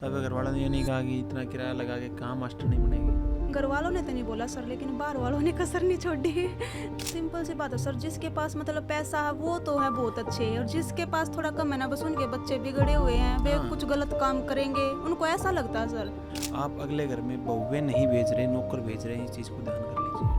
तब घर वालों ने ये नहीं कहा कि इतना किराया लगा के कहाँ मास्टर नहीं बनेगी। घर वालों ने तो नहीं बोला सर, लेकिन बाहर वालों ने कसर नहीं छोड़ी। सिंपल सी बात है सर, जिसके पास मतलब पैसा है वो तो है बहुत अच्छे, और जिसके पास थोड़ा कम है ना, बस उनके बच्चे बिगड़े हुए हैं, वे हाँ। कुछ गलत काम करेंगे, उनको ऐसा लगता है सर। आप अगले घर में बहुएं नहीं भेज रहे, नौकर भेज रहे हैं, इस चीज़ को ध्यान कर लीजिए।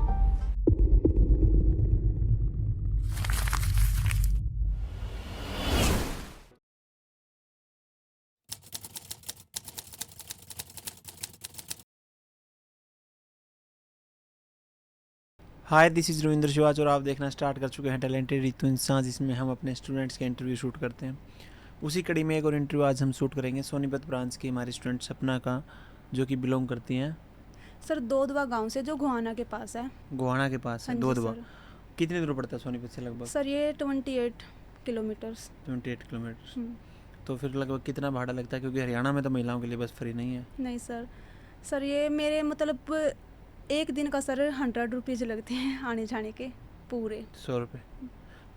हाय, दिस इज़ रविंद्र शिवाच और आप देखना स्टार्ट कर चुके हैं टैलेंटेड रितु इंसान, जिसमें हम अपने स्टूडेंट्स के इंटरव्यू शूट करते हैं। उसी कड़ी में एक और इंटरव्यू आज हम शूट करेंगे सोनीपत ब्रांच की हमारी स्टूडेंट सपना का, जो कि बिलोंग करती हैं सर दोदवा गांव से, जो गोहाना के पास है। गोहाना के पास हाँ है जी दोदवा। सर। कितनी दूर पड़ता है सोनीपत से? लगभग सर ये 28 किलोमीटर्स। 28 किलोमीटर। तो फिर लगभग कितना भाड़ा लगता है, क्योंकि हरियाणा में तो महिलाओं के लिए बस फ्री नहीं है। नहीं सर, सर ये मेरे मतलब एक दिन का सर 100 रुपीज़ लगते हैं आने जाने के पूरे। 100 रुपये।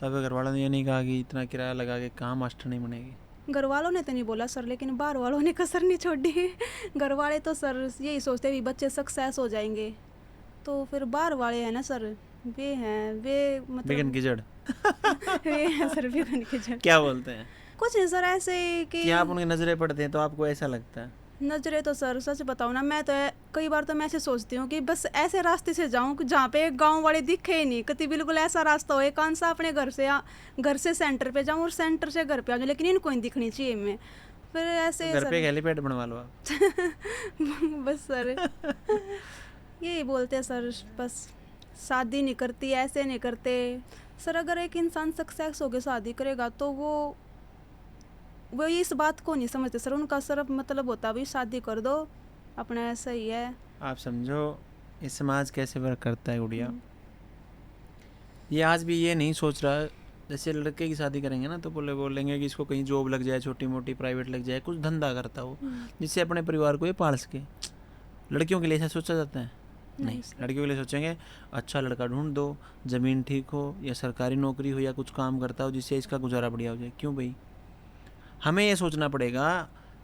तब घर वालों ने ये नहीं कहा कि इतना किराया लगा के कहाँ मास्टर नहीं बनेगी। घर वालों ने तो नहीं बोला सर, लेकिन बाहर वालों ने कसर नहीं छोड़ी। घर वाले तो सर यही सोचते भी बच्चे सक्सेस हो जाएंगे, तो फिर बाहर वाले हैं ना सर, वे मतलब बिगन की जड़। वे हैं सर बिगन के जड़। क्या बोलते हैं कुछ नहीं सर, ऐसे ही कि कि आप उनकी नज़रें पड़ते हैं तो आपको ऐसा लगता है? नजरे तो सर सच बताऊँ ना, मैं तो कई बार तो मैं ऐसे सोचती हूँ कि बस ऐसे रास्ते से जाऊँ जहाँ पे गांव वाले दिखे ही नहीं, कति बिल्कुल ऐसा रास्ता हो कौन सा अपने घर से सेंटर पे जाऊँ और सेंटर से घर पे आ जाऊँ, लेकिन इनको नहीं दिखनी चाहिए मैं। फिर ऐसे तो घर सर पे एक हेलीपैड बनवा लो आप। बस सर यही बोलते हैं सर, बस शादी नहीं करती, ऐसे नहीं करते। सर अगर एक इंसान सक्सेस होकर शादी करेगा तो वो इस बात को नहीं समझते सर, उनका सिर्फ मतलब होता है भाई शादी कर दो अपना, ऐसा ही है। आप समझो ये समाज कैसे वर्क करता है गुड़िया। ये आज भी ये नहीं सोच रहा, जैसे लड़के की शादी करेंगे ना तो बोलेंगे कि इसको कहीं जॉब लग जाए, छोटी मोटी प्राइवेट लग जाए, कुछ धंधा करता हो जिससे अपने परिवार को ये पाल सके। लड़कियों के लिए ऐसा सोचा जाता है? नहीं, लड़कियों के लिए सोचेंगे अच्छा लड़का ढूंढ दो, ज़मीन ठीक हो या सरकारी नौकरी हो या कुछ काम करता हो जिससे इसका गुजारा बढ़िया हो जाए। क्यों भाई? हमें ये सोचना पड़ेगा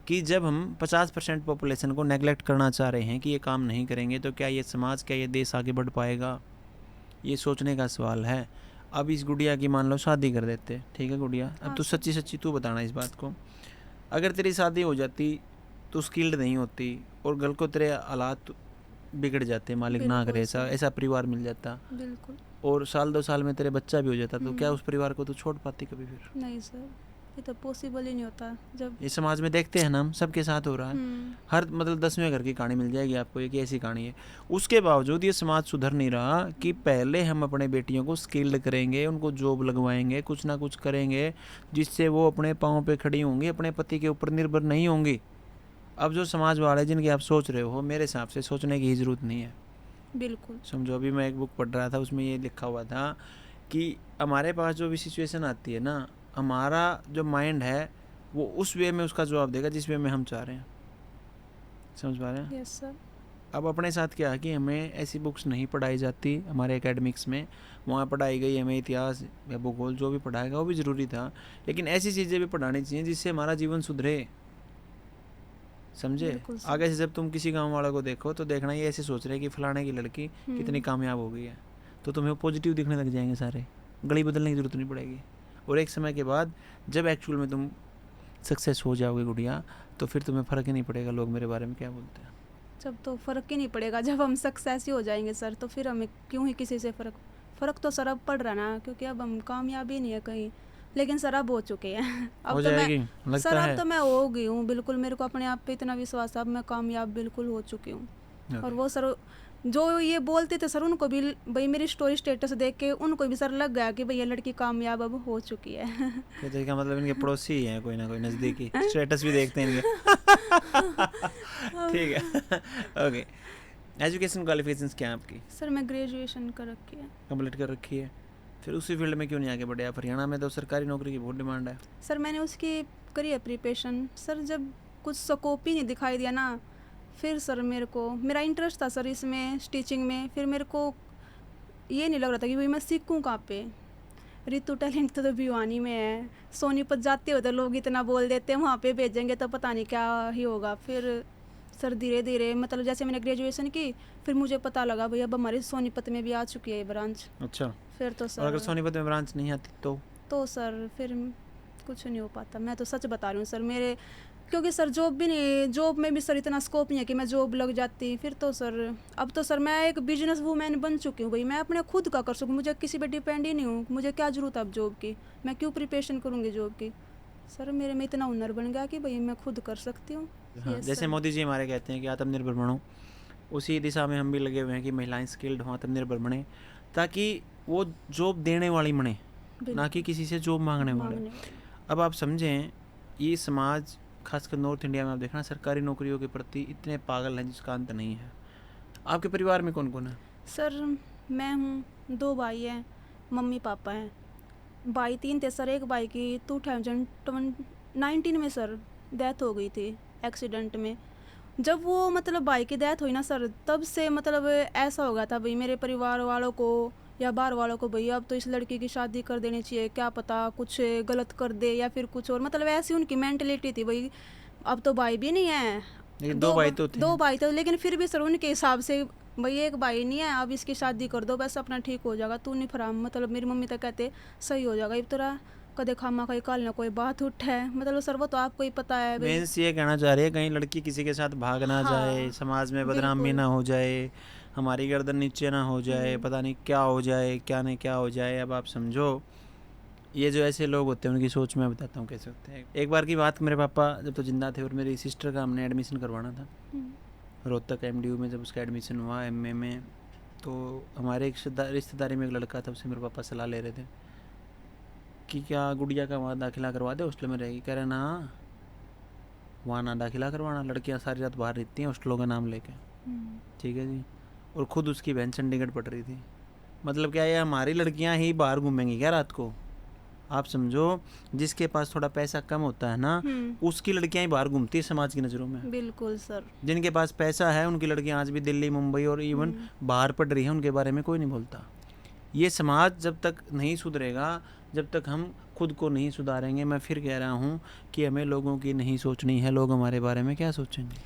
कि जब हम 50% पॉपुलेशन को नेगलेक्ट करना चाह रहे हैं कि ये काम नहीं करेंगे तो क्या ये समाज, क्या ये देश आगे बढ़ पाएगा? ये सोचने का सवाल है। अब इस गुड़िया की मान लो शादी कर देते, ठीक है गुड़िया, अब तो सच्ची सच्ची तू बताना इस बात को, अगर तेरी शादी हो जाती तो स्किल्ड नहीं होती और कल को तेरे हालात बिगड़ जाते, मालिक ना करे ऐसा परिवार मिल जाता, बिल्कुल, और साल 2 साल में तेरे बच्चा भी हो जाता, तो क्या उस परिवार को तो छोड़ पाती कभी? फिर नहीं सर, ये तो पॉसिबल ही नहीं होता। जब ये समाज में देखते हैं ना हम, सबके साथ हो रहा है। हर मतलब 10वें घर की कहानी मिल जाएगी आपको, एक ऐसी कहानी है। उसके बावजूद ये समाज सुधर नहीं रहा कि पहले हम अपने बेटियों को स्किल्ड करेंगे, उनको जॉब लगवाएंगे, कुछ ना कुछ करेंगे जिससे वो अपने पाँव पे खड़ी होंगी, अपने पति के ऊपर निर्भर नहीं होंगी। अब जो समाज वाले जिनकी आप सोच रहे हो, मेरे हिसाब से सोचने की ज़रूरत नहीं है। बिल्कुल समझो, अभी मैं एक बुक पढ़ रहा था, उसमें ये लिखा हुआ था कि हमारे पास जो भी सिचुएशन आती है ना, हमारा जो माइंड है वो उस वे में उसका जवाब देगा जिस वे में हम चाह रहे हैं। समझ पा रहे हैं? Yes sir. अब अपने साथ क्या है कि हमें ऐसी बुक्स नहीं पढ़ाई जाती हमारे एकेडमिक्स में, वहाँ पढ़ाई गई हमें इतिहास या भूगोल, जो भी पढ़ाएगा वो भी ज़रूरी था, लेकिन ऐसी चीज़ें भी पढ़ानी चाहिए जिससे हमारा जीवन सुधरे। समझे? आगे से जब तुम किसी गांव वालों को देखो तो देखना ये ऐसे सोच रहे हैं कि फलाने की लड़की कितनी कामयाब हो गई है, तो तुम्हें पॉजिटिव दिखने लग जाएंगे सारे, गली बदलने की ज़रूरत नहीं पड़ेगी। और एक समय के बाद जब एक्चुअल में तुम सक्सेस हो जाओगे गुड़िया, तो फिर तुम्हें फ़र्क ही नहीं पड़ेगा लोग मेरे बारे में क्या बोलते हैं। जब तो फ़र्क ही नहीं पड़ेगा, जब हम सक्सेस ही हो जाएंगे सर, तो फिर हमें क्यों ही किसी से फ़र्क तो सर अब पड़ रहा ना, क्योंकि अब हम कामयाब ही नहीं है कहीं, लेकिन सर अब हो चुके हैं। अब तो मैं सर, अब तो मैं हो गई हूँ बिल्कुल, मेरे को अपने आप पे इतना विश्वास है, अब मैं कामयाब बिल्कुल हो चुकी हूँ। और वो सर जो ये बोलते थे सर, उनको भी भाई मेरी स्टोरी स्टेटस देख के उनको भी सर लग गया कि भाई ये लड़की कामयाब अब हो चुकी है। तो इसका मतलब इनके पड़ोसी हैं कोई ना कोई नज़दीकी, स्टेटस भी देखते हैं इनके। ठीक है, ओके। एजुकेशन क्वालिफिकेशंस क्या है आपकी? सर मैं ग्रेजुएशन कर रखी है। कंप्लीट कर रखी है, फिर उसी फील्ड में क्यों नहीं आगे बढ़े आप? हरियाणा में तो सरकारी नौकरी की बहुत डिमांड है। सर मैंने उसकी करी है प्रिपरेशन सर, जब कुछ स्कोप ही नहीं दिखाई दिया ना, फिर सर मेरा इंटरेस्ट था सर इसमें, स्टिचिंग में, फिर मेरे को ये नहीं लग रहा था कि भाई मैं सीखूं कहाँ पे। ऋतु टैलेंट तो भिवानी में है, सोनीपत जाते हो तो लोग इतना बोल देते हैं वहाँ पे भेजेंगे तो पता नहीं क्या ही होगा। फिर सर धीरे धीरे मतलब जैसे मैंने ग्रेजुएशन की, फिर मुझे पता लगा भाई अब हमारे सोनीपत में भी आ चुकी है ये ब्रांच। अच्छा, फिर तो और अगर सर सोनीपत में ब्रांच नहीं आती तो सर फिर कुछ नहीं हो पाता। मैं तो सच बता रही हूँ सर, मेरे क्योंकि सर जॉब भी नहीं, जॉब में भी सर इतना स्कोप नहीं है कि मैं जॉब लग जाती। फिर तो सर अब तो सर मैं एक बिजनेस वूमेन बन चुकी हूँ भाई, मैं अपने खुद का कर सकूँ, मुझे किसी पे डिपेंड ही नहीं हूँ। मुझे क्या ज़रूरत है अब जॉब की, मैं क्यों प्रिपरेशन करूँगी जॉब की। सर मेरे में इतना हुनर बन गया कि भाई मैं खुद कर सकती हूँ। हाँ, यस जैसे सर। मोदी जी हमारे कहते हैं कि आत्मनिर्भर बनो, उसी दिशा में हम भी लगे हुए हैं कि महिलाएं स्किल्ड हों, आत्मनिर्भर बने, ताकि वो जॉब देने वाली बने, ना कि बिल्कुल किसी से जॉब मांगने वाले। मांगने वाली। अब आप समझें, ये समाज खासकर नॉर्थ इंडिया में आप देखना सरकारी नौकरियों के प्रति इतने पागल हैं जिसका अंत नहीं है। आपके परिवार में कौन कौन है? सर मैं हूँ, 2 भाई हैं, मम्मी पापा हैं। भाई 3 थे सर, एक भाई की 2019 में सर डेथ हो गई थी एक्सीडेंट में। जब वो मतलब भाई की डेथ हुई ना सर, तब से मतलब ऐसा हो गया था भाई मेरे परिवार वालों को या बाहर वालों को, भाई अब तो इस लड़की की शादी कर देनी चाहिए, क्या पता कुछ गलत कर दे या फिर कुछ और, मतलब ऐसी उनकी मेंटलिटी थी भाई। अब तो भाई भी नहीं है, लेकिन दो भाई तो थे। 2 भाई थे, लेकिन फिर भी सर उनके हिसाब से भाई एक भाई नहीं है, अब इसकी शादी कर दो बस अपना ठीक हो जाएगा, तू नहीं फराम। मतलब मेरी मम्मी तो कहते सही हो जाएगा, इब तरह कदे खामा कहीं काल ना कोई बात उठ है, मतलब सर वो तो आपको ही पता है भाई। मेंस ये कहना चाह रहे हैं कहीं लड़की किसी के साथ भाग ना जाए, हाँ समाज में बदनामी बिल्कुल। ना हो जाए, हमारी गर्दन नीचे ना हो जाए, पता नहीं क्या हो जाए, क्या नहीं क्या हो जाए। अब आप समझो, ये जो ऐसे लोग होते हैं उनकी सोच मैं बताता हूँ कैसे होते हैं। एक बार की बात, मेरे पापा जब तो जिंदा थे और मेरी सिस्टर का हमने एडमिशन करवाना था रोहतक MDU में। जब उसका एडमिशन हुआ MA में, तो हमारे एक रिश्तेदारी में एक लड़का था, उससे मेरे पापा सलाह ले रहे थे कि क्या गुड़िया का वहाँ दाखिला करवा दे, हॉस्टल में रहेगी। कह रहे ना, वहाँ ना दाखिला करवाना, लड़कियाँ सारी रात बाहर रहती हैं हॉस्टलों का नाम लेके। ठीक है जी। और ख़ुद उसकी बहन चंडीगढ़ पढ़ रही थी। मतलब क्या, ये हमारी लड़कियाँ ही बाहर घूमेंगी क्या रात को? आप समझो, जिसके पास थोड़ा पैसा कम होता है ना, उसकी लड़कियां ही बाहर घूमती है समाज की नज़रों में। बिल्कुल सर। जिनके पास पैसा है उनकी लड़कियां आज भी दिल्ली, मुंबई और इवन बाहर पढ़ रही हैं, उनके बारे में कोई नहीं बोलता। ये समाज जब तक नहीं सुधरेगा, जब तक हम खुद को नहीं सुधारेंगे, मैं फिर कह रहा हूँ कि हमें लोगों की नहीं सोचनी है, लोग हमारे बारे में क्या सोचेंगे।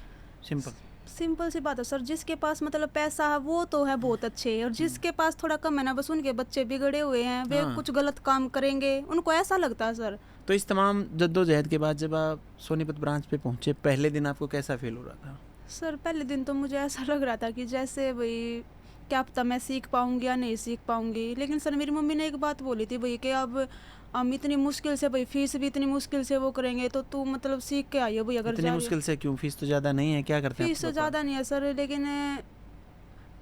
सिंपल सी बात है सर, जिसके पास मतलब पैसा है वो तो है बहुत अच्छे, और जिसके पास थोड़ा कम है ना, बस उनके बच्चे बिगड़े हुए हैं, वे कुछ गलत काम करेंगे, उनको ऐसा लगता है सर। तो इस तमाम जद्दोजहद के बाद जब आप सोनीपत ब्रांच पे पहुंचे, पहले दिन आपको कैसा फील हो रहा था? सर पहले दिन तो मुझे ऐसा लग रहा था कि जैसे भाई क्या पता मैं सीख पाऊंगी या नहीं सीख पाऊंगी। लेकिन सर मेरी मम्मी ने एक बात बोली थी भाई कि अब हम इतनी मुश्किल से, भाई फीस भी इतनी मुश्किल से वो करेंगे, तो तू मतलब सीख के आई है भाई। अगर इतनी मुश्किल से क्यों? फीस तो ज़्यादा नहीं है, क्या करते हैं? फीस तो ज़्यादा नहीं है सर, लेकिन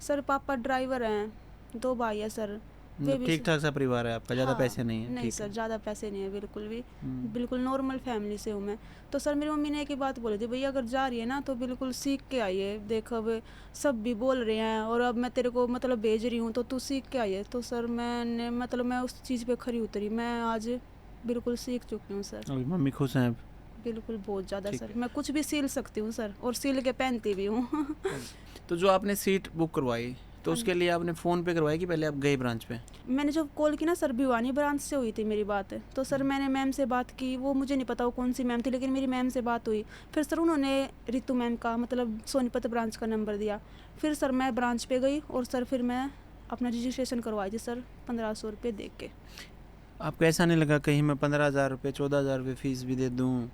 सर पापा ड्राइवर हैं, 2 भाई है सर, ठीक ठाक सा परिवार है आपका, ज़्यादा पैसे नहीं है? नहीं सर ज़्यादा पैसे नहीं है बिल्कुल भी, बिल्कुल नॉर्मल फैमिली से हूँ मैं। तो सर मेरी मम्मी ने एक ही बात बोली थी, भैया अगर जा रही है ना तो बिल्कुल सीख के आइए, देख अब सब भी बोल रहे हैं और अब मैं तेरे को मतलब भेज रही हूँ तो तू सीख के आइए। तो सर मैंने मतलब मैं उस चीज़ पे खरी उतरी, मैं आज बिल्कुल सीख चुकी हूँ सर। अभी मम्मी खुश हैं? बिल्कुल बहुत ज़्यादा सर, मैं कुछ भी सिल सकती हूँ सर, और सिल के पहनती भी हूँ। तो जो आपने सीट बुक करवाई, तो उसके लिए आपने फ़ोन पे करवाई कि पहले आप गए ब्रांच पे? मैंने जब कॉल की ना सर, भिवानी ब्रांच से हुई थी मेरी बात, तो सर मैंने मैम से बात की, वो मुझे नहीं पता वो कौन सी मैम थी, लेकिन मेरी मैम से बात हुई। फिर सर उन्होंने रितु मैम का मतलब सोनीपत ब्रांच का नंबर दिया। फिर सर मैं ब्रांच पे गई और सर फिर मैं अपना रजिस्ट्रेशन करवाई थी सर 1500 रुपये दे के। आपको ऐसा नहीं लगा कहीं मैं 15,000 रुपये 14,000 रुपये फ़ीस भी दे दूँ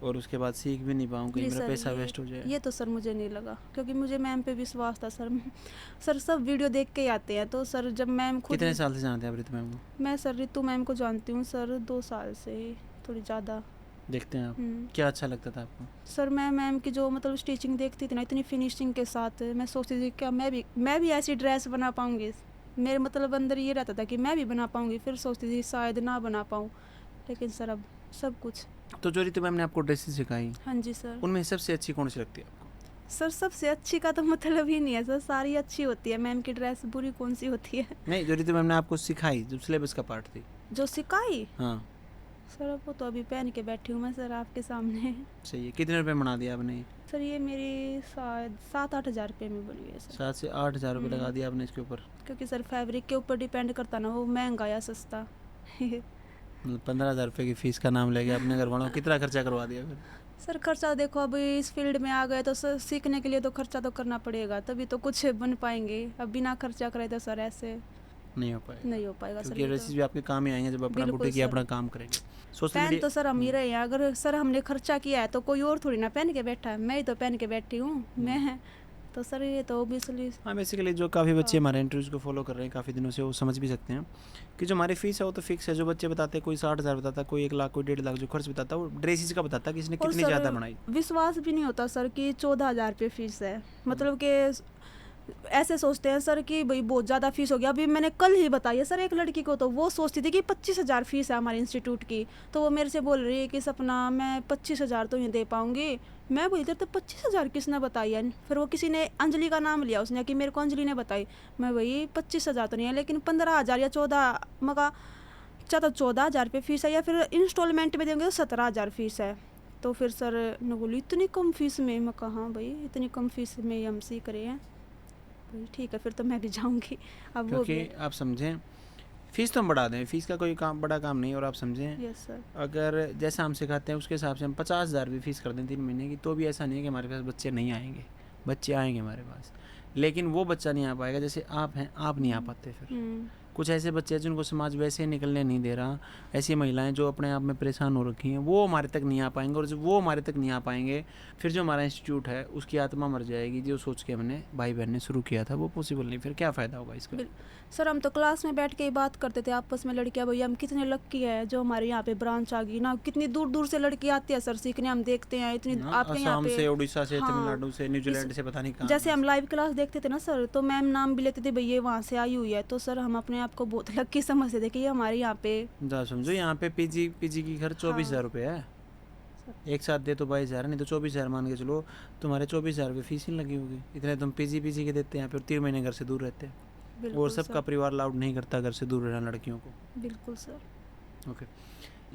और उसके बाद सीख भी नहीं पाऊँ, कहीं मेरा पैसा वेस्ट हो जाए? ये तो सर मुझे नहीं लगा, क्योंकि मुझे मैम पे विश्वास था सर। सर सब वीडियो देख के आते हैं, तो सर जब मैम खुद। कितने साल से जानते हैं आप रितु मैम को? मैं सर रितु मैम को जानती हूँ सर 2 साल से ही, थोड़ी ज़्यादा। देखते हैं आप? क्या अच्छा लगता था आपको? सर मैं मैम की जो मतलब स्टिचिंग देखती थी ना, इतनी फिनिशिंग के साथ, मैं सोचती थी क्या मैं भी ऐसी ड्रेस बना पाऊँगी। मेरे मतलब अंदर ये रहता था कि मैं भी बना पाऊँगी, फिर सोचती थी शायद ना बना पाऊँ, लेकिन सर अब सब कुछ। तो जो रितु मैम ने आपको ड्रेसेस सिखाई, हाँ जी सर, उनमें सबसे अच्छी कौन सी लगती है आपको? सर सबसे अच्छी का तो मतलब ही नहीं है सर, सारी अच्छी होती है, मैम की ड्रेस बुरी कौन सी होती है? नहीं, जो रितु मैम ने आपको सिखाई, जो सिलेबस का पार्ट थी। जो सिखाई? हाँ सर वो तो अभी पहन के बैठी हूँ मैं सर आपके सामने। सही है। कितने रुपये बना दिया आपने? सर ये मेरी शायद 7-8 हज़ार रुपये में बनी है सर। 7 से 8 हज़ार रुपये लगा दिया आपने इसके ऊपर? क्योंकि सर फैब्रिक के ऊपर डिपेंड करता ना, वो महंगा या सस्ता। मतलब 15,000 रुपये की फ़ीस का नाम लेके अपने घर वालों को कितना खर्चा करवा दिया फिर? सर खर्चा देखो, अभी इस फील्ड में आ गए तो सर सीखने के लिए तो खर्चा तो करना पड़ेगा, तभी तो कुछ बन पाएंगे। अब बिना खर्चा करे तो सर ऐसे नहीं हो पाएगा। नहीं हो पाएगा सर। क्योंकि ये ड्रेसेस तो भी आपके काम ही आएंगे जब अपना बिल्कुल बुटीक या सर। अपना काम करेंगे। सोशल पहन तो मीडिया सर हम ही रहे हैं, अगर सर हमने खर्चा किया है तो कोई और थोड़ी ना पहन के बैठा है, मैं ही तो पहन के बैठी हूँ। मैं है तो सर ये तो ओबियसली। हाँ, बेसिकली जो काफ़ी बच्चे हाँ। हमारे इंटरव्यूज़ को फॉलो कर रहे हैं काफ़ी दिनों से, वो समझ भी सकते हैं कि जो हमारी फ़ीस है वो तो फिक्स है। जो बच्चे बताते हैं, कोई 60,000 बताता है, कोई 1 लाख, कोई 1.5 लाख जो खर्च बताता है, वो ड्रेसेस का बताता है कि इसने और कितनी सर ज़्यादा बनाई। विश्वास भी नहीं होता सर कि 14,000 रुपये फीस है, मतलब कि ऐसे सोचते हैं सर कि भाई बहुत ज़्यादा फीस हो गया। अभी मैंने कल ही बताई है सर एक लड़की को, तो वो सोचती थी कि 25,000 फीस है हमारे इंस्टीट्यूट की, तो वो मेरे से बोल रही है कि सपना मैं 25,000 तो ही दे पाऊंगी। मैं बोली तो 25,000 किसने बताई है? फिर वो किसी ने अंजलि का नाम लिया उसने कि मेरे को अंजलि ने बताई। मैं वही 25,000 तो नहीं है, लेकिन 15,000 या 14 मगा चाहे तो 14,000 रुपये फीस है, या फिर इंस्टॉलमेंट में देंगे तो 17,000 फीस है। तो फिर सर ने बोली इतनी कम फीस में? मैं कहा हाँ भाई इतनी कम फीस में हम सीख रहे हैं। ठीक है फिर तो मैं भी जाऊंगी। अब वो क्योंकि आप समझें, फ़ीस तो हम बढ़ा दें, फ़ीस का कोई काम बड़ा काम नहीं है। और आप समझें, यस सर। अगर जैसा हम सिखाते हैं उसके हिसाब से हम 50,000 भी फ़ीस कर दें 3 महीने की, तो भी ऐसा नहीं है कि हमारे पास बच्चे नहीं आएंगे। बच्चे आएंगे हमारे पास, लेकिन वो बच्चा नहीं आ पाएगा जैसे आप हैं, आप नहीं आ पाते। फिर कुछ ऐसे बच्चे हैं जिनको समाज वैसे ही निकलने नहीं दे रहा, ऐसी महिलाएं जो अपने आप में परेशान हो रखी हैं, वो हमारे तक नहीं आ पाएंगे। और जब वो हमारे तक नहीं आ पाएंगे, फिर जो हमारा इंस्टीट्यूट है उसकी आत्मा मर जाएगी। जो सोच के हमने भाई बहन ने शुरू किया था वो पॉसिबल नहीं, फिर क्या फ़ायदा होगा इसका? सर हम तो क्लास में बैठ के ही बात करते थे आपस में, लड़कियां भैया हम कितने लक्की है जो हमारे यहाँ पे ब्रांच आ गई ना, कितनी दूर दूर से लड़की आती है सर सीखने, हम देखते हैं इतनी आपके यहाँ असम पे, से, उड़ीसा से, हाँ, तमिलनाडु से, न्यूजीलैंड से, पता नहीं कहाँ। जैसे हम लाइव क्लास देखते थे ना सर, तो मैम नाम भी लेते थे भैया वहाँ से आई हुई है, तो सर हम अपने आप को बहुत लक्की समझते थे कि ये हमारे यहाँ पे। समझो यहाँ पे पीजी की खर्च 24,000 रुपये है, एक साथ दे तो 22,000, नहीं तो 24,000 मान के चलो। तुम्हारे 24,000 रुपये फीस ही लगी होगी, इतने तुम पीजी के देते हैं। फिर 3 महीने घर से दूर रहते हैं, और सबका परिवार अलाउड नहीं करता घर से दूर रहना लड़कियों को। बिल्कुल सर। ओके,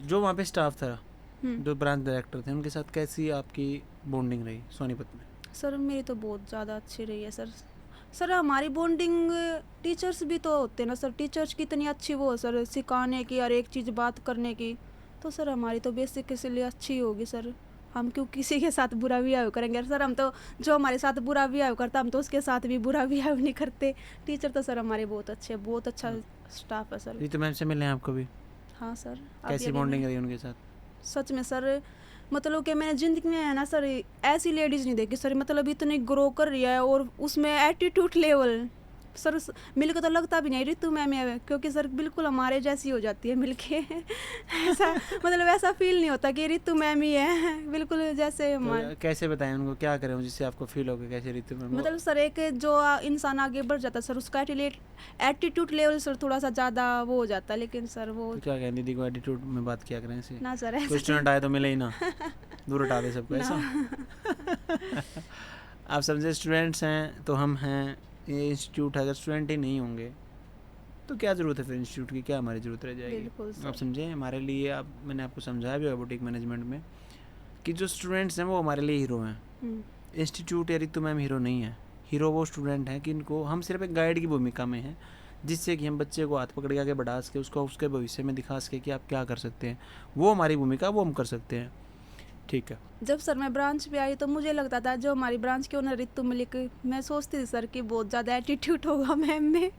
जो वहाँ पे स्टाफ था, जो ब्रांच डायरेक्टर थे, उनके साथ कैसी आपकी बॉन्डिंग रही सोनीपत में? सर मेरी तो बहुत ज़्यादा अच्छी रही है सर। सर हमारी बॉन्डिंग टीचर्स भी तो होते हैं ना सर, टीचर्स की इतनी अच्छी वो सर सिखाने की और एक चीज़ बात करने की, तो सर हमारी तो बेसिक इसलिए अच्छी होगी सर। हम क्यों किसी के साथ बुरा व्यवहार करेंगे सर? हम तो जो हमारे साथ बुरा व्यवहार करता हम तो उसके साथ भी बुरा व्यवहार नहीं करते। टीचर तो सर हमारे बहुत अच्छे, बहुत अच्छा स्टाफ है सर। रितु मैम से मिले हैं आपको भी? हाँ सर। कैसी बॉन्डिंग रही उनके साथ? सच में सर, मतलब कि मैंने ज़िंदगी में है ना सर ऐसी लेडीज़ नहीं देखी सर, मतलब इतनी ग्रो कर रही है और उसमें एटीट्यूड लेवल सर मिल के तो लगता भी नहीं रितु मैम है, क्योंकि सर बिल्कुल हमारे जैसी हो जाती है मिल के। ऐसा मतलब ऐसा फील नहीं होता कि रितु मैम ही है, बिल्कुल जैसे हमारे। तो कैसे बताएं उनको, क्या करें जिससे आपको फील हो कैसे रितु मैम? मतलब सर एक जो इंसान आगे बढ़ जाता है सर उसका एटीट्यूड लेवल सर थोड़ा सा ज़्यादा वो हो जाता है, लेकिन सर वो तो क्या कहें, दीदी को एटीट्यूड में बात किया करें ऐसे ना सर, कोई स्टूडेंट आए तो मिले ही ना, दूर हटा दे सबको, ऐसा? आप समझे, स्टूडेंट्स हैं तो हम हैं, ये इंस्टीट्यूट है, अगर स्टूडेंट ही नहीं होंगे तो क्या ज़रूरत है फिर इंस्टीट्यूट की, क्या हमारी ज़रूरत रह जाएगी? आप समझे, हमारे लिए आप, मैंने आपको समझाया भी होगा बुटीक मैनेजमेंट में कि जो स्टूडेंट्स हैं वो हमारे लिए हीरो हैं। इंस्टीट्यूट या रितु मैम हीरो नहीं है। हीरो वो स्टूडेंट हैं कि इनको हम सिर्फ एक गाइड की भूमिका में हैं, जिससे कि हम बच्चे को हाथ पकड़ के आगे बढ़ा सके, उसको उसके भविष्य में दिखा सके कि आप क्या कर सकते हैं। वो हमारी भूमिका, वो हम कर सकते हैं। ठीक है। जब सर मैं ब्रांच पे आई तो मुझे लगता था जो हमारी ब्रांच की ओनर रितु मलिक, मैं सोचती थी सर कि बहुत ज़्यादा एटीट्यूड होगा मैम में।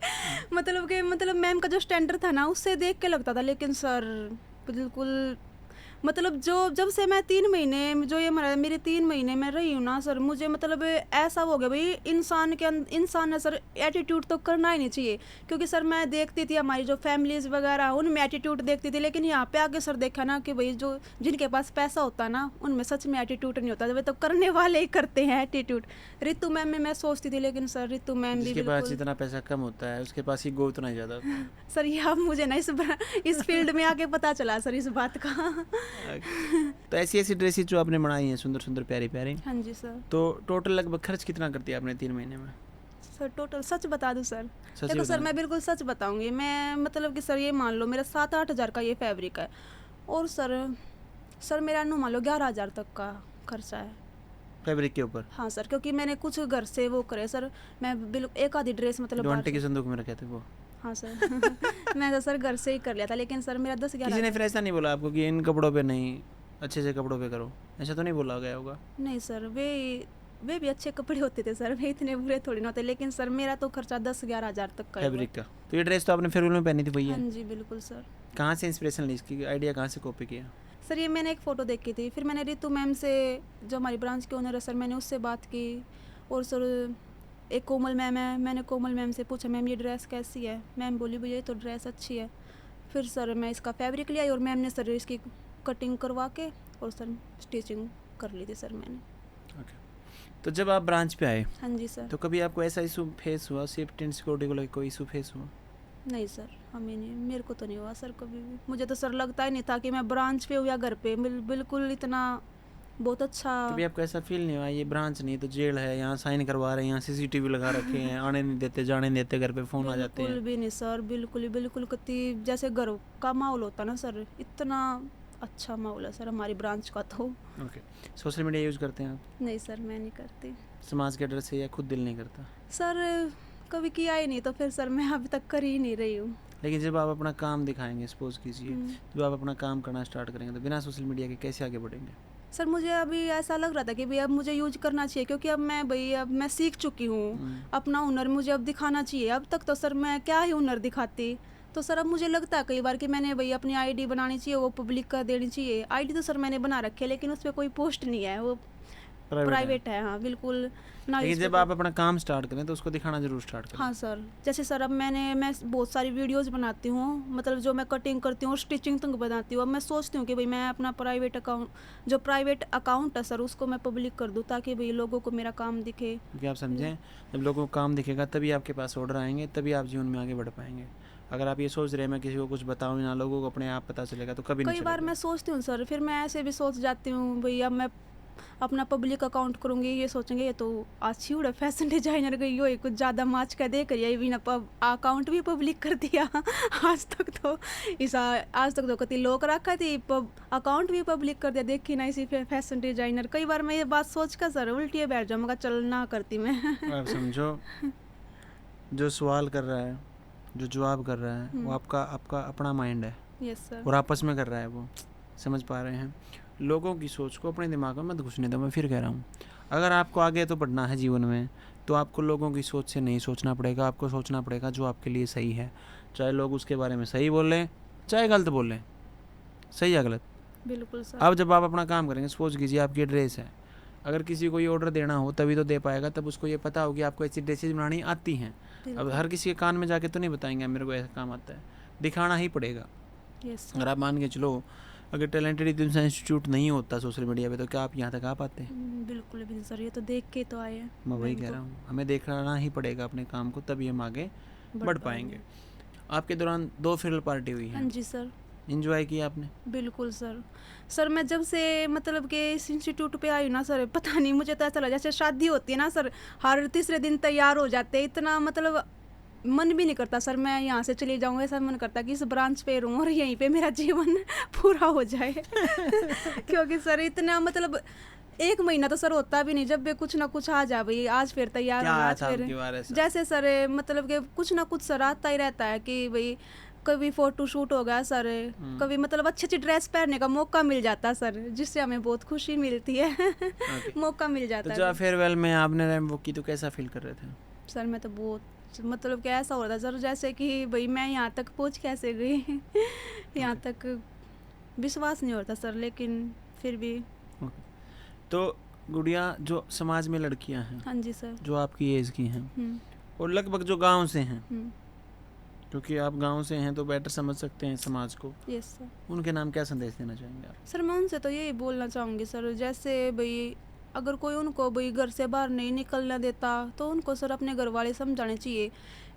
मतलब मैम का जो स्टैंडर्ड था ना उससे देख के लगता था, लेकिन सर बिल्कुल मतलब जब से मैं 3 महीने जो ये मेरे 3 महीने में रही हूँ ना सर, मुझे मतलब ऐसा हो गया भाई इंसान ने सर एटीट्यूड तो करना ही नहीं चाहिए, क्योंकि सर मैं देखती थी हमारी जो फैमिलीज वगैरह उनमें एटीट्यूड देखती थी, लेकिन यहाँ पे आके सर देखा ना कि भाई जो जिनके पास पैसा होता है ना उनमें सच में एटीट्यूड नहीं होता, वे तो करने वाले ही करते हैं एटीट्यूड। रितु मैम में मैं सोचती थी, लेकिन सर रितु मैम भी जिसके पास जितना पैसा कम होता है उसके पास ही गो उतना ही ज़्यादा। सर ये अब मुझे ना इस फील्ड में आके पता चला सर इस बात का। तो ऐसी ड्रेसेस जो आपने बनाई हैं सुंदर सुंदर प्यारी प्यारी, हाँ जी सर। तो टोटल लगभग खर्च कितना करती है आपने 3 महीने में? सर टोटल सच बता दूं सर? सच देखो सर मैं बिल्कुल सच बताऊंगी, मैं मतलब कि सर ये मान लो मेरा 7-8 हज़ार का ये फैब्रिक है, और सर मेरा नो मान लो 11,000 तक का खर्चा है फैब्रिक के ऊपर। हाँ सर, क्योंकि मैंने कुछ घर से वो करे सर, मैं बिल्कुल एक आधी ड्रेस मतलब जो आंटी के संदूक में रखे थे वो। हाँ सर मैं तो सर घर से ही कर लिया था, लेकिन सर मेरा 10-11 किसी ने फिर ऐसा नहीं बोला आपको कि इन कपड़ों पे नहीं, अच्छे से कपड़ों पे करो, ऐसा तो नहीं बोला गया होगा? नहीं सर, वे भी अच्छे कपड़े होते थे सर, वे इतने बुरे थोड़ी ना होते, लेकिन सर मेरा तो खर्चा 10-11 हज़ार तक का ही हुआ। फैब्रिक का। तो ये ड्रेस तो आपने फेयरवेल में पहनी थी भैया? हाँ जी बिल्कुल सर। कहाँ से इंस्पिरेशन ली इसकी, आइडिया कहाँ से कॉपी किया? सर ये मैंने एक फ़ोटो देखी थी, फिर मैंने रितु मैम से, जो हमारी ब्रांच के ओनर है सर, मैंने उससे बात की। और सर एक कोमल मैम है, मैंने कोमल मैम से पूछा मैम ये ड्रेस कैसी है, मैम बोली भैया ये तो ड्रेस अच्छी है। फिर सर मैं इसका फैब्रिक लिया और मैम ने सर इसकी कटिंग करवा के और सर स्टिचिंग कर ली थी सर मैंने। ओके। तो जब आप ब्रांच पे आए, हाँ जी सर। तो कभी आपको ऐसा इशू फेस हुआ, सेफ्टी एंड सिक्योरिटी को लेकर कोई इशू फेस हुआ? नहीं सर, हमें नहीं, मेरे को तो नहीं हुआ सर कभी भी। मुझे तो सर लगता ही नहीं था कि मैं ब्रांच पे हूँ या घर पे, बिल्कुल इतना बहुत अच्छा। कभी आपको ऐसा फील नहीं हुआ ये ब्रांच नहीं तो जेल है, यहाँ साइन करवा रहे हैं, यहाँ सीसीटीवी लगा रखे हैं, आने नहीं देते जाने नहीं देते, घर पे फ़ोन आ जाते बिल्कुल हैं? भी नहीं सर, बिल्कुल कति जैसे घर का माहौल होता ना सर, इतना अच्छा माहौल है सर हमारी ब्रांच का तो। ओके। सोशल मीडिया यूज़ करते हैं आप? नहीं सर मैं नहीं करती समाज के डर से या खुद दिल नहीं करता? सर, कभी किया ही नहीं तो फिर सर मैं अभी तक कर ही नहीं रही हूँ। लेकिन जब आप अपना काम दिखाएंगे, सपोज कीजिए जब आप अपना काम करना स्टार्ट करेंगे, तो बिना सोशल मीडिया के कैसे आगे बढ़ेंगे? सर मुझे अभी ऐसा लग रहा था कि भाई अब मुझे यूज करना चाहिए, क्योंकि अब मैं सीख चुकी हूँ अपना हुनर, मुझे अब दिखाना चाहिए। अब तक तो सर मैं क्या ही हुनर दिखाती, तो सर अब मुझे लगता है कई बार कि मैंने भाई अपनी आईडी बनानी चाहिए, वो पब्लिक कर देनी चाहिए। आईडी तो सर मैंने बना रखी है, लेकिन उस पर कोई पोस्ट नहीं है, वो प्राइवेट है। हाँ बिल्कुल ना। लेकिन जब आप अपना काम स्टार्ट करें तो उसको दिखाना जरूर स्टार्ट करें। हाँ सर, जैसे सर अब मैं बहुत सारी वीडियोस बनाती हूँ, मतलब जो मैं कटिंग करती हूँ और स्टिचिंग तक बनाती हूँ। अब मैं सोचती हूँ कि भाई मैं अपना प्राइवेट अकाउंट है सर, उसको मैं पब्लिक कर दूँ, ताकि भाई लोगों को मेरा काम दिखे। क्योंकि आप समझें, जब लोगों को काम दिखेगा तभी आपके पास ऑर्डर आएंगे, तभी आप जीवन में आगे बढ़ पाएंगे। अगर आप ये सोच रहे हैं मैं किसी को कुछ बताऊँ ना, लोगों को अपने आप पता चलेगा, तो कभी नहीं कई बार चलेगा। मैं सोचती हूँ सर, फिर मैं ऐसे भी सोच जाती हूँ भाई अब मैं अपना पब्लिक अकाउंट करूँगी, ये सोचेंगे ये तो अच्छी उड़ा फैशन डिजाइनर गई हो, कुछ ज़्यादा माच का दे करिए भी ना, अकाउंट भी पब्लिक कर दिया। आज तक तो कति लोग रखा थी, अकाउंट भी पब्लिक कर दिया, देखी ना इसी फैशन डिजाइनर। कई बार मैं ये बात सोच कर सर उल्टी बैठ जाऊँ, मगर चल ना करती मैं। आप समझो, जो सवाल कर रहा है, जो जवाब कर रहा है, वो आपका अपना माइंड है। Yes sir. और आपस में कर रहा है वो, समझ पा रहे हैं? लोगों की सोच को अपने दिमाग में मत घुसने दो। मैं फिर कह रहा हूँ, अगर आपको आगे तो बढ़ना है जीवन में, तो आपको लोगों की सोच से नहीं सोचना पड़ेगा, आपको सोचना पड़ेगा जो आपके लिए सही है। चाहे लोग उसके बारे में सही बोलें, चाहे गलत बोलें, सही या गलत। बिल्कुल सर। अब जब आप अपना काम करेंगे, सपोज कीजिए आपकी ड्रेस है, अगर किसी को ये ऑर्डर देना हो तभी तो दे पाएगा, तब उसको ये पता हो कि आपको ऐसी ड्रेसेज बनानी आती हैं। अब हर किसी के कान में जाके तो नहीं बताएंगे मेरे को ऐसा काम आता है, दिखाना ही पड़ेगा। यस। अगर आप मान के चलो, अगर टैलेंटेड इंस्टीट्यूट नहीं होता सोशल मीडिया पे, तो क्या आप यहाँ तक आ पाते? बिल्कुल भी सर, ये तो देख के तो आए हैं। मैं वही कह रहा हूँ, हमें देखना ही पड़ेगा अपने काम को, तभी हम आगे बढ़ पाएंगे। आपके दौरान 2 फेयरवेल पार्टी हुई है? हाँ जी सर। एंजॉय किया आपने? बिल्कुल सर। सर मैं जब से मतलब कि इस इंस्टीट्यूट पे आई हूँ ना सर, पता नहीं मुझे तो ऐसा लगा जैसे शादी होती है ना सर, हर तीसरे दिन तैयार हो जाते हैं, इतना मतलब मन भी नहीं करता सर मैं यहाँ से चली जाऊँ, ऐसा मन करता कि इस ब्रांच पे रहूँ और यहीं पे मेरा जीवन पूरा हो जाए। क्योंकि सर इतना मतलब 1 महीना तो सर होता भी नहीं, जब भी कुछ ना कुछ आ जा भाई, आज फिर तैयार हो, आज फिर जैसे सर मतलब कि कुछ ना कुछ सर आता ही रहता है कि भाई कभी फोटो शूट हो गया सर, कभी मतलब अच्छी ड्रेस पहनने का मौका मिल जाता है सर, जिससे हमें बहुत खुशी मिलती है। मौका मिल जाता है। तो जब फेयरवेल में आपने रैंप वॉक की तो कैसा फील कर रहे थे? सर मैं तो बहुत मतलब क्या ऐसा हो रहा था सर जैसे कि भाई मैं यहाँ तक पहुँच कैसे गई। यहाँ तक विश्वास नहीं होता सर, लेकिन फिर भी। तो गुड़िया, जो समाज में लड़कियाँ हैं, हाँ जी सर, जो आपकी एज की हैं और लगभग जो गांव से हैं, क्योंकि आप गांव से हैं तो बेटर समझ सकते हैं समाज को। Yes sir. उनके नाम क्या संदेश देना चाहेंगे आप? सर मैं उनसे तो यही बोलना चाहूँगी सर, जैसे भाई अगर कोई उनको भाई घर से बाहर नहीं निकलना देता तो उनको सर अपने घर वाले समझाने चाहिए।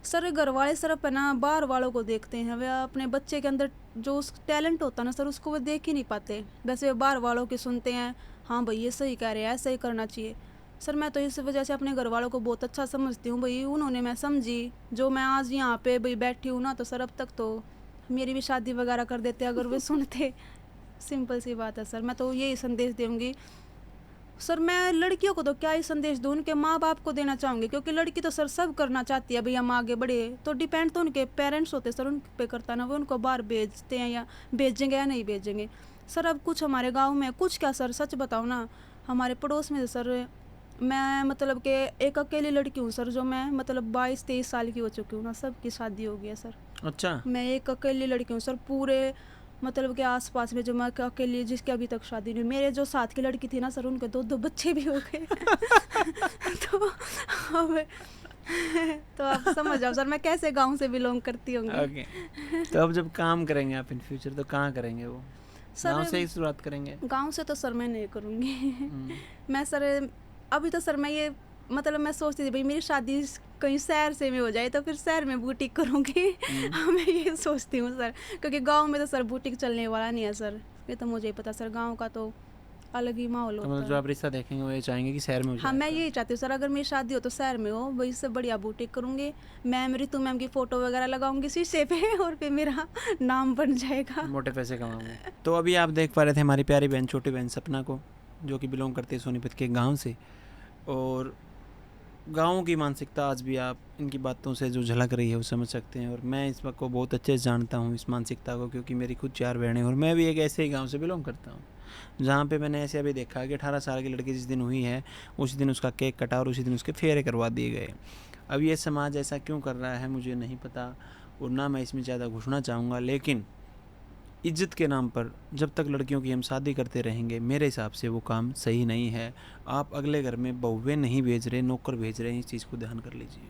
सर घर वाले सिर्फ है ना बाहर वालों को देखते हैं, वे अपने बच्चे के अंदर जो उस टैलेंट होता है ना सर, उसको वो देख ही नहीं पाते, वैसे वे बाहर वालों की सुनते हैं, हाँ भाई ये सही कह रहे हैं, ऐसा ही करना चाहिए। सर मैं तो इस वजह से अपने घर वालों को बहुत अच्छा समझती हूँ भाई, उन्होंने मैं समझी जो मैं आज यहाँ पे भाई बैठी हूँ ना, तो सर अब तक तो मेरी भी शादी वगैरह कर देते अगर वे सुनते। सिंपल सी बात है सर, मैं तो यही संदेश दूँगी सर मैं लड़कियों को तो क्या ही संदेश दूँ, उनके माँ बाप को देना चाहूँगी, क्योंकि लड़की तो सर सब करना चाहती है भाई हम आगे बढ़े, तो डिपेंड तो उनके पेरेंट्स होते सर, उन पे करता ना, वो उनको बाहर भेजते हैं या भेजेंगे या नहीं भेजेंगे। सर अब कुछ हमारे गाँव में कुछ क्या सर, सच बताओ ना, हमारे पड़ोस में सर मैं मतलब कि एक अकेली लड़की हूँ सर, जो मैं मतलब 22-23 साल की हो चुकी हूँ ना, सबकी शादी हो गई है सर। अच्छा, मैं एक अकेली लड़की हूँ सर, पूरे मतलब के आसपास में जो मैं अकेली, जिसकी अभी तक शादी नहीं, मेरे जो साथ की लड़की थी ना सर, उनके 2-2 बच्चे भी हो गए। तो अब तो आप समझ जाओ सर मैं कैसे गांव से बिलोंग करती होंगी। ओके। तो अब जब काम करेंगे आप इन फ्यूचर तो कहाँ करेंगे वो? गाँव से सर ही शुरुआत करेंगे? गांव से तो सर मैं नहीं करूँगी। हम्म, मैं सर अभी तो सर मैं ये मतलब मैं सोचती थी भाई मेरी शादी कहीं शहर से में हो जाए तो फिर शहर में बुटीक करूँगी। मैं ये सोचती हूँ सर, क्योंकि गांव में तो सर बुटीक चलने वाला नहीं है सर, ये तो मुझे ही पता सर, गांव का तो अलग ही माहौल तो होता मतलब जो है। आप रिश्ता देखेंगे वो ये चाहेंगे कि शहर में हो हाँ जाए मैं आपका? यही चाहती हूँ सर, अगर मेरी शादी हो तो शहर में हो, वही से बढ़िया बुटीक करूँगी, मैम ऋतु मैम की फ़ोटो वगैरह लगाऊंगी शीशे पे और फिर मेरा नाम बन जाएगा। मोटे पैसे कमाऊंगे। तो अभी आप देख पा रहे थे हमारी प्यारी बहन, छोटी बहन सपना को, जो कि बिलोंग करती है सोनीपत के गांव से। और गाँव की मानसिकता आज भी आप इनकी बातों से जो झलक रही है वो समझ सकते हैं। और मैं इस वक्त को बहुत अच्छे से जानता हूँ इस मानसिकता को, क्योंकि मेरी खुद 4 बहनें और मैं भी एक ऐसे ही गांव से बिलोंग करता हूँ, जहाँ पे मैंने ऐसे अभी देखा कि 18 साल की लड़की जिस दिन हुई है उसी दिन उसका केक कटा और उसी दिन उसके फेरे करवा दिए गए। अब ये समाज ऐसा क्यों कर रहा है मुझे नहीं पता, और ना मैं इसमें ज़्यादा घुसना चाहूँगा, लेकिन इज्जत के नाम पर जब तक लड़कियों की हम शादी करते रहेंगे, मेरे हिसाब से वो काम सही नहीं है। आप अगले घर में बहुएं नहीं भेज रहे, नौकर भेज रहे हैं, इस चीज़ को ध्यान कर लीजिए।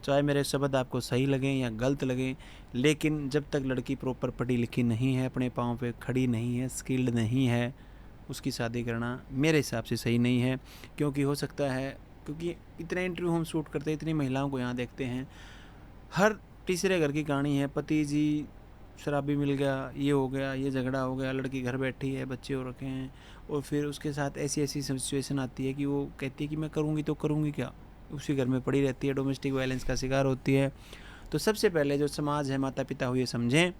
चाहे मेरे शब्द आपको सही लगें या गलत लगें, लेकिन जब तक लड़की प्रॉपर पढ़ी लिखी नहीं है, अपने पाँव पे खड़ी नहीं है, स्किल्ड नहीं है, उसकी शादी करना मेरे हिसाब से सही नहीं है। क्योंकि हो सकता है, क्योंकि इतने इंटरव्यू हम शूट करते हैं, इतनी महिलाओं को यहाँ देखते हैं, हर तीसरे घर की कहानी है, पति जी शराबी मिल गया, ये हो गया, ये झगड़ा हो गया, लड़की घर बैठी है, बच्चे हो रखे हैं, और फिर उसके साथ ऐसी ऐसी सिचुएशन आती है कि वो कहती है कि मैं करूँगी तो करूँगी क्या, उसी घर में पड़ी रहती है, डोमेस्टिक वायलेंस का शिकार होती है। तो सबसे पहले जो समाज है, माता पिता हुए समझें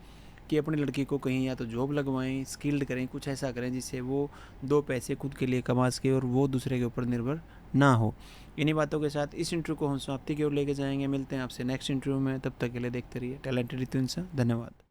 कि अपनी लड़की को कहीं या तो जॉब लगवाएं, स्किल्ड करें, कुछ ऐसा करें जिससे वो 2 पैसे खुद के लिए कमा सके और वो दूसरे के ऊपर निर्भर ना हो। इन्हीं बातों के साथ इस इंटरव्यू को हम समाप्ति की ओर लेके जाएंगे। मिलते हैं आपसे नेक्स्ट इंटरव्यू में, तब तक के लिए देखते रहिए टैलेंटेड रितु। धन्यवाद।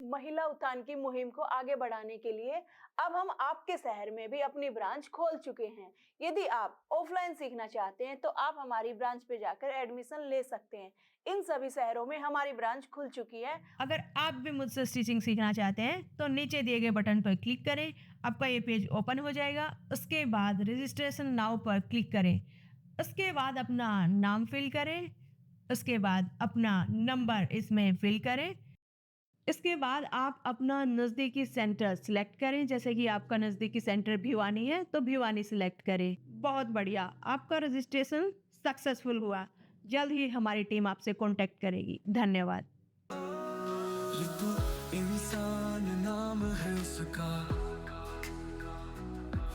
महिला उत्थान की मुहिम को आगे बढ़ाने के लिए अब हम आपके शहर में भी अपनी ब्रांच खोल चुके हैं। यदि आप ऑफलाइन सीखना चाहते हैं तो आप हमारी ब्रांच पे जाकर एडमिशन ले सकते हैं। इन सभी शहरों में हमारी ब्रांच खुल चुकी है। अगर आप भी मुझसे स्टिचिंग सीखना चाहते हैं तो नीचे दिए गए बटन पर क्लिक करें, आपका ये पेज ओपन हो जाएगा। उसके बाद रजिस्ट्रेशन नाउ पर क्लिक करें, उसके बाद अपना नाम फिल करें, उसके बाद अपना नंबर इसमें फिल करें। इसके बाद आप अपना नज़दीकी सेंटर सिलेक्ट करें, जैसे कि आपका नज़दीकी सेंटर भिवानी है तो भिवानी सिलेक्ट करें। बहुत बढ़िया, आपका रजिस्ट्रेशन सक्सेसफुल हुआ। जल्द ही हमारी टीम आपसे कांटेक्ट करेगी। धन्यवाद। ऋतु इंसान नाम है उसका,